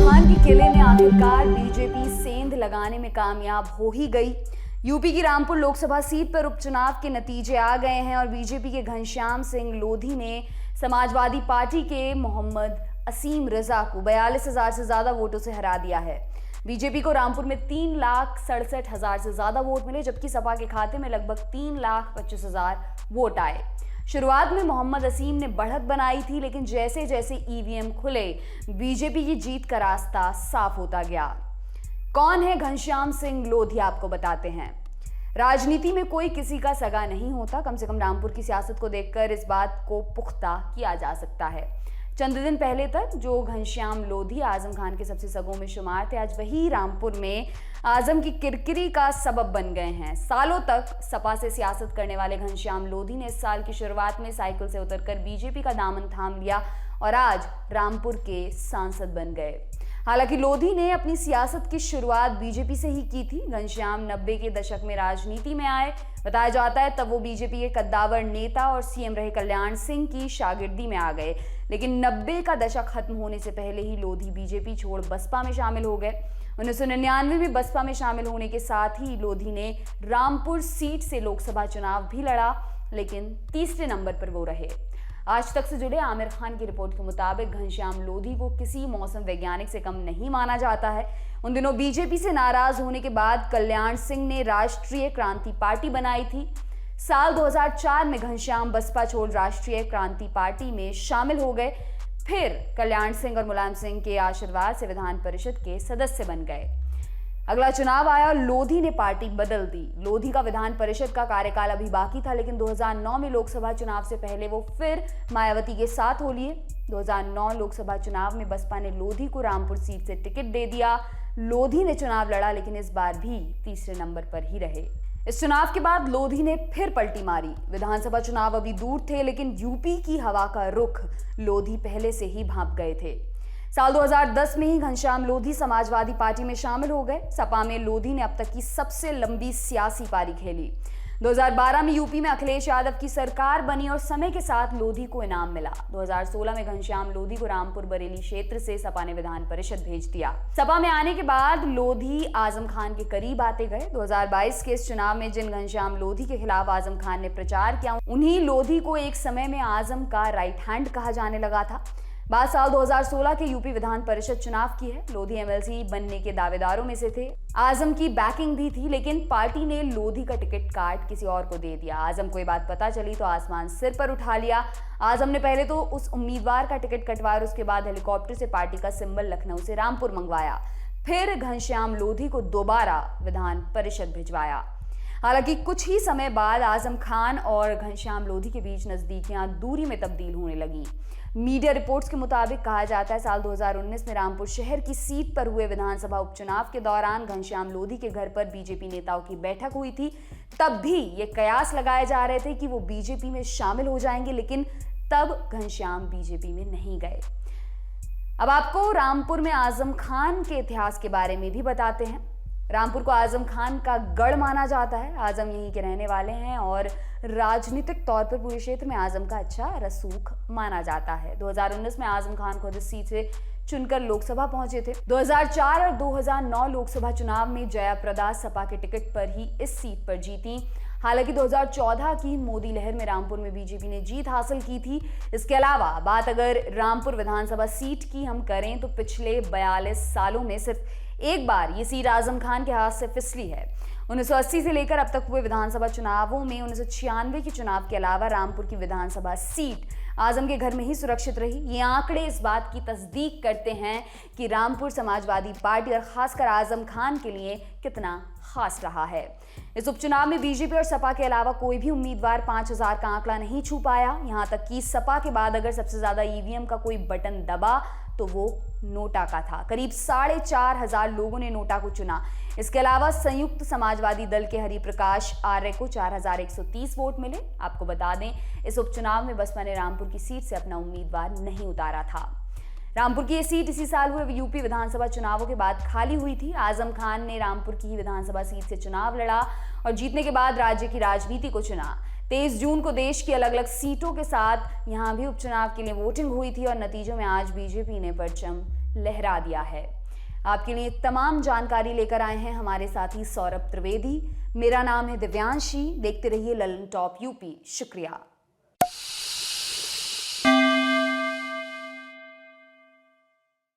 खान के किले में आखिरकार बीजेपी सेंध लगाने में कामयाब हो ही गई। यूपी की रामपुर लोकसभा सीट पर उपचुनाव के नतीजे आ गए हैं और बीजेपी के घनश्याम सिंह लोधी ने समाजवादी पार्टी के मोहम्मद असीम रजा को 42,000 से ज्यादा वोटों से हरा दिया है। बीजेपी को रामपुर में 3,67,000 से ज्यादा वोट मिले, जबकि सपा के खाते में लगभग 3,25,000 वोट आए। शुरुआत में मोहम्मद असीम ने बढ़त बनाई थी, लेकिन जैसे जैसे ईवीएम खुले बीजेपी की जीत का रास्ता साफ होता गया। कौन है घनश्याम सिंह लोधी, आपको बताते हैं। राजनीति में कोई किसी का सगा नहीं होता, कम से कम रामपुर की सियासत को देखकर इस बात को पुख्ता किया जा सकता है। चंद दिन पहले तक जो घनश्याम लोधी आजम खान के सबसे सगों में शुमार थे, आज वही रामपुर में आजम की किरकिरी का सबब बन गए हैं। सालों तक सपा से सियासत करने वाले घनश्याम लोधी ने इस साल की शुरुआत में साइकिल से उतरकर बीजेपी का दामन थाम लिया और आज रामपुर के सांसद बन गए। हालांकि लोधी ने अपनी सियासत की शुरुआत बीजेपी से ही की थी। घनश्याम 90 के दशक में राजनीति में आए। बताया जाता है तब वो बीजेपी के कद्दावर नेता और सीएम रहे कल्याण सिंह की शागिर्दी में आ गए, लेकिन 90 का दशक खत्म होने से पहले ही लोधी बीजेपी छोड़ बसपा में शामिल हो गए। 1999 में बसपा में शामिल होने के साथ ही लोधी ने रामपुर सीट से लोकसभा चुनाव भी लड़ा, लेकिन तीसरे नंबर पर वो रहे। आज तक से जुड़े आमिर खान की रिपोर्ट के मुताबिक घनश्याम लोधी को किसी मौसम वैज्ञानिक से कम नहीं माना जाता है। उन दिनों बीजेपी से नाराज होने के बाद कल्याण सिंह ने राष्ट्रीय क्रांति पार्टी बनाई थी। साल 2004 में घनश्याम बसपा छोड़ राष्ट्रीय क्रांति पार्टी में शामिल हो गए। फिर कल्याण सिंह और मुलायम सिंह के आशीर्वाद से विधान परिषद के सदस्य बन गए। अगला चुनाव आया और लोधी ने पार्टी बदल दी। लोधी का विधान परिषद का कार्यकाल अभी बाकी था, लेकिन 2009 में लोकसभा चुनाव से पहले वो फिर मायावती के साथ हो लिए। 2009 लोकसभा चुनाव में बसपा ने लोधी को रामपुर सीट से टिकट दे दिया। लोधी ने चुनाव लड़ा, लेकिन इस बार भी तीसरे नंबर पर ही रहे। इस चुनाव के बाद लोधी ने फिर पलटी मारी। विधानसभा चुनाव अभी दूर थे, लेकिन यूपी की हवा का रुख लोधी पहले से ही भांप गए थे। साल 2010 में ही घनश्याम लोधी समाजवादी पार्टी में शामिल हो गए। सपा में लोधी ने अब तक की सबसे लंबी सियासी पारी खेली। 2012 में यूपी में अखिलेश यादव की सरकार बनी और समय के साथ लोधी को इनाम मिला। 2016 में घनश्याम लोधी को रामपुर बरेली क्षेत्र से सपा ने विधान परिषद भेज दिया। सपा में आने के बाद लोधी आजम खान के करीब आते गए। 2022 के इस चुनाव में जिन घनश्याम लोधी के खिलाफ आजम खान ने प्रचार किया, उन्हीं लोधी को एक समय में आजम का राइट हैंड कहा जाने लगा था। बात साल 2016 के यूपी विधान परिषद चुनाव की है। लोधी एमएलसी बनने के दावेदारों में से थे। आजम की बैकिंग भी थी, लेकिन पार्टी ने लोधी का टिकट काट किसी और को दे दिया। आजम को ये बात पता चली तो आसमान सिर पर उठा लिया। आजम ने पहले तो उस उम्मीदवार का टिकट कटवाया और उसके बाद हेलीकॉप्टर से पार्टी का सिंबल लखनऊ से रामपुर मंगवाया। फिर घनश्याम लोधी को दोबारा विधान परिषद भिजवाया। हालांकि कुछ ही समय बाद आजम खान और घनश्याम लोधी के बीच नजदीकियां दूरी में तब्दील होने लगी। मीडिया रिपोर्ट्स के मुताबिक कहा जाता है साल 2019 में रामपुर शहर की सीट पर हुए विधानसभा उपचुनाव के दौरान घनश्याम लोधी के घर पर बीजेपी नेताओं की बैठक हुई थी। तब भी ये कयास लगाए जा रहे थे कि वो बीजेपी में शामिल हो जाएंगे, लेकिन तब घनश्याम बीजेपी में नहीं गए। अब आपको रामपुर में आजम खान के इतिहास के बारे में भी बताते हैं। रामपुर को आजम खान का गढ़ माना जाता है। आजम यहीं के रहने वाले हैं और राजनीतिक तौर पर पूरे क्षेत्र में आजम का अच्छा रसूख माना जाता है। 2019 में आजम खान खुद इस सीट से चुनकर लोकसभा पहुंचे थे। 2004 और 2009 लोकसभा चुनाव में जयाप्रदा सपा के टिकट पर ही इस सीट पर जीती। हालांकि 2014 की मोदी लहर में रामपुर में बीजेपी ने जीत हासिल की थी। इसके अलावा बात अगर रामपुर विधानसभा सीट की हम करें तो पिछले 42 सालों में सिर्फ एक बार ये सीट आजम खान के हाथ से फिसली है। 1980 से लेकर अब तक हुए विधानसभा चुनावों में 1996 के चुनाव के अलावा रामपुर की विधानसभा सीट आजम के घर में ही सुरक्षित रही। ये आंकड़े इस बात की तस्दीक करते हैं कि रामपुर समाजवादी पार्टी और खासकर आजम खान के लिए कितना खास रहा है। इस उपचुनाव में बीजेपी और सपा के अलावा कोई भी उम्मीदवार 5,000 का आंकड़ा नहीं छू पाया। यहां तक कि सपा के बाद अगर सबसे ज्यादा ईवीएम का कोई बटन दबा तो वो नोटा का था। करीब 4,500 लोगों ने नोटा को चुना। इसके अलावा संयुक्त समाजवादी दल के हरिप्रकाश आर्य को 4,130 वोट मिले। आपको बता दें इस उपचुनाव में बसपा ने रामपुर की सीट से अपना उम्मीदवार नहीं उतारा था। रामपुर की ये सीट इसी साल हुए यूपी विधानसभा चुनावों के बाद खाली हुई थी। आजम खान ने रामपुर की ही विधानसभा सीट से चुनाव लड़ा और जीतने के बाद राज्य की राजनीति को चुना। 23 जून को देश की अलग अलग सीटों के साथ यहां भी उपचुनाव के लिए वोटिंग हुई थी और नतीजों में आज बीजेपी ने परचम लहरा दिया है। आपके लिए तमाम जानकारी लेकर आए हैं हमारे साथी सौरभ त्रिवेदी। मेरा नाम है दिव्यांशी। देखते रहिए ललन टॉप यूपी। शुक्रिया।